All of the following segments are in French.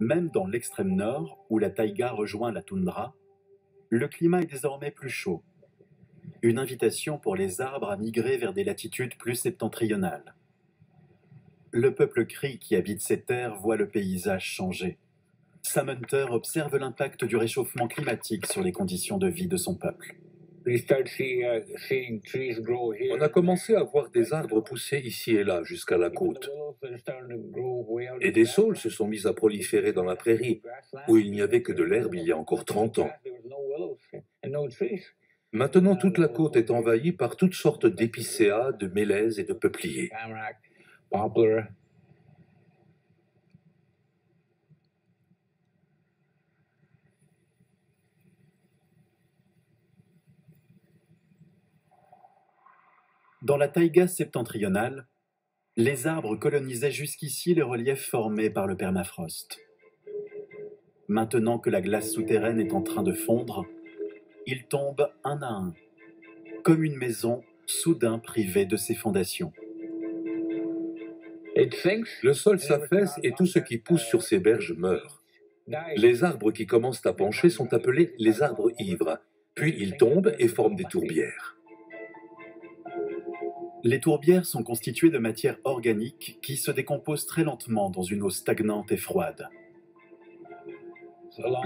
Même dans l'extrême nord, où la taïga rejoint la toundra, le climat est désormais plus chaud. Une invitation pour les arbres à migrer vers des latitudes plus septentrionales. Le peuple cri qui habite ces terres voit le paysage changer. Sam Hunter observe l'impact du réchauffement climatique sur les conditions de vie de son peuple. On a commencé à voir des arbres pousser ici et là jusqu'à la côte. Et des saules se sont mis à proliférer dans la prairie, où il n'y avait que de l'herbe il y a encore 30 ans. Maintenant, toute la côte est envahie par toutes sortes d'épicéas, de mélèzes et de peupliers. Dans la taïga septentrionale, les arbres colonisaient jusqu'ici les reliefs formés par le permafrost. Maintenant que la glace souterraine est en train de fondre, ils tombent un à un, comme une maison soudain privée de ses fondations. Le sol s'affaisse et tout ce qui pousse sur ses berges meurt. Les arbres qui commencent à pencher sont appelés les arbres ivres, puis ils tombent et forment des tourbières. Les tourbières sont constituées de matière organique qui se décompose très lentement dans une eau stagnante et froide.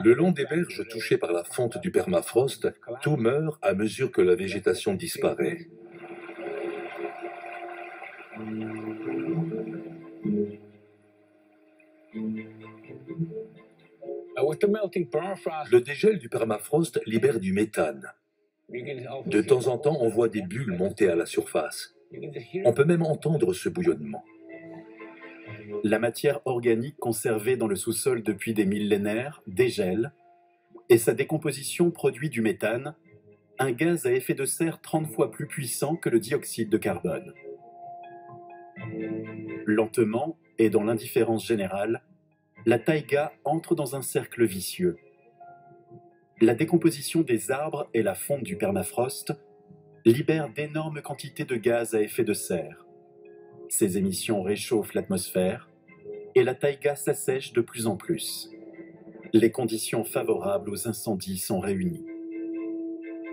Le long des berges touchées par la fonte du permafrost, tout meurt à mesure que la végétation disparaît. Le dégel du permafrost libère du méthane. De temps en temps, on voit des bulles monter à la surface. On peut même entendre ce bouillonnement. La matière organique conservée dans le sous-sol depuis des millénaires dégèle et sa décomposition produit du méthane, un gaz à effet de serre 30 fois plus puissant que le dioxyde de carbone. Lentement et dans l'indifférence générale, la taïga entre dans un cercle vicieux. La décomposition des arbres et la fonte du permafrost libèrent d'énormes quantités de gaz à effet de serre. Ces émissions réchauffent l'atmosphère et la taïga s'assèche de plus en plus. Les conditions favorables aux incendies sont réunies.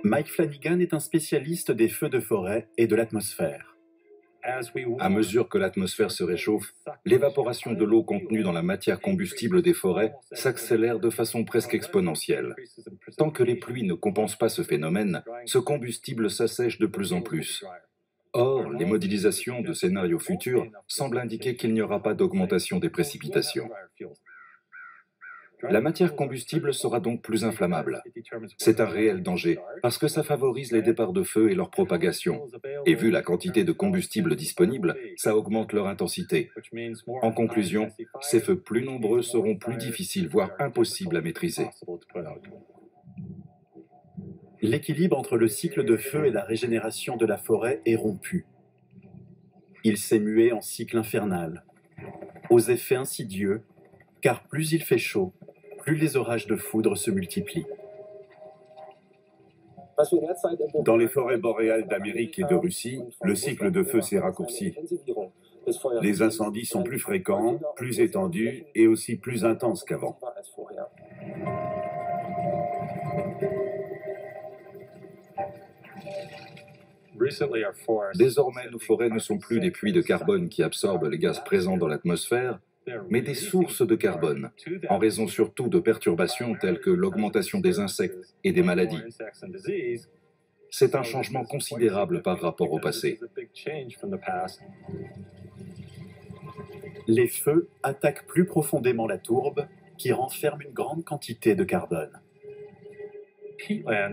Mike Flanagan est un spécialiste des feux de forêt et de l'atmosphère. À mesure que l'atmosphère se réchauffe, l'évaporation de l'eau contenue dans la matière combustible des forêts s'accélère de façon presque exponentielle. Tant que les pluies ne compensent pas ce phénomène, ce combustible s'assèche de plus en plus. Or, les modélisations de scénarios futurs semblent indiquer qu'il n'y aura pas d'augmentation des précipitations. La matière combustible sera donc plus inflammable. C'est un réel danger, parce que ça favorise les départs de feu et leur propagation. Et vu la quantité de combustible disponible, ça augmente leur intensité. En conclusion, ces feux plus nombreux seront plus difficiles, voire impossibles à maîtriser. L'équilibre entre le cycle de feu et la régénération de la forêt est rompu. Il s'est mué en cycle infernal, aux effets insidieux, car plus il fait chaud, plus les orages de foudre se multiplient. Dans les forêts boréales d'Amérique et de Russie, le cycle de feu s'est raccourci. Les incendies sont plus fréquents, plus étendus et aussi plus intenses qu'avant. Désormais, nos forêts ne sont plus des puits de carbone qui absorbent les gaz présents dans l'atmosphère, mais des sources de carbone, en raison surtout de perturbations telles que l'augmentation des insectes et des maladies. C'est un changement considérable par rapport au passé. Les feux attaquent plus profondément la tourbe, qui renferme une grande quantité de carbone.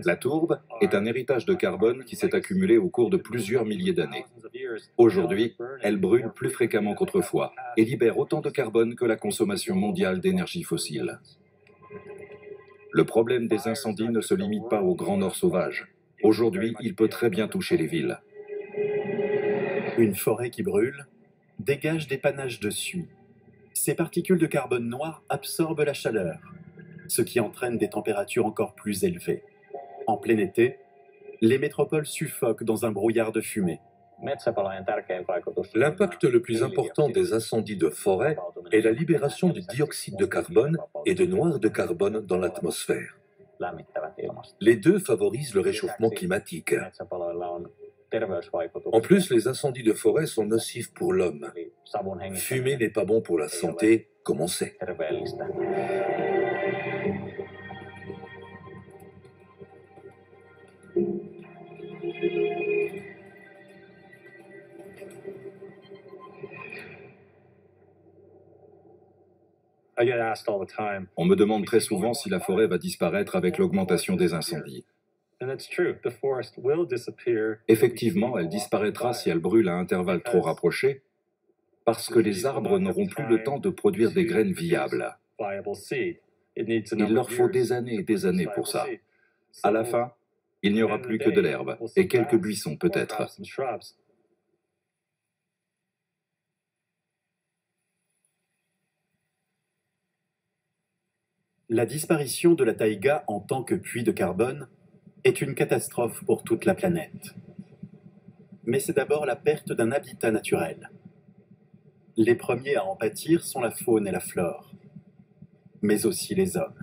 La tourbe est un héritage de carbone qui s'est accumulé au cours de plusieurs milliers d'années. Aujourd'hui, elle brûle plus fréquemment qu'autrefois et libère autant de carbone que la consommation mondiale d'énergie fossile. Le problème des incendies ne se limite pas au Grand Nord sauvage. Aujourd'hui, il peut très bien toucher les villes. Une forêt qui brûle dégage des panaches de suie. Ces particules de carbone noir absorbent la chaleur, ce qui entraîne des températures encore plus élevées. En plein été, les métropoles suffoquent dans un brouillard de fumée. L'impact le plus important des incendies de forêt est la libération du dioxyde de carbone et de noir de carbone dans l'atmosphère. Les deux favorisent le réchauffement climatique. En plus, les incendies de forêt sont nocifs pour l'homme. Fumer n'est pas bon pour la santé, comme on sait. On me demande très souvent si la forêt va disparaître avec l'augmentation des incendies. Effectivement, elle disparaîtra si elle brûle à intervalles trop rapprochés, parce que les arbres n'auront plus le temps de produire des graines viables. Il leur faut des années et des années pour ça. À la fin, il n'y aura plus que de l'herbe et quelques buissons peut-être. La disparition de la taïga en tant que puits de carbone est une catastrophe pour toute la planète. Mais c'est d'abord la perte d'un habitat naturel. Les premiers à en pâtir sont la faune et la flore, mais aussi les hommes.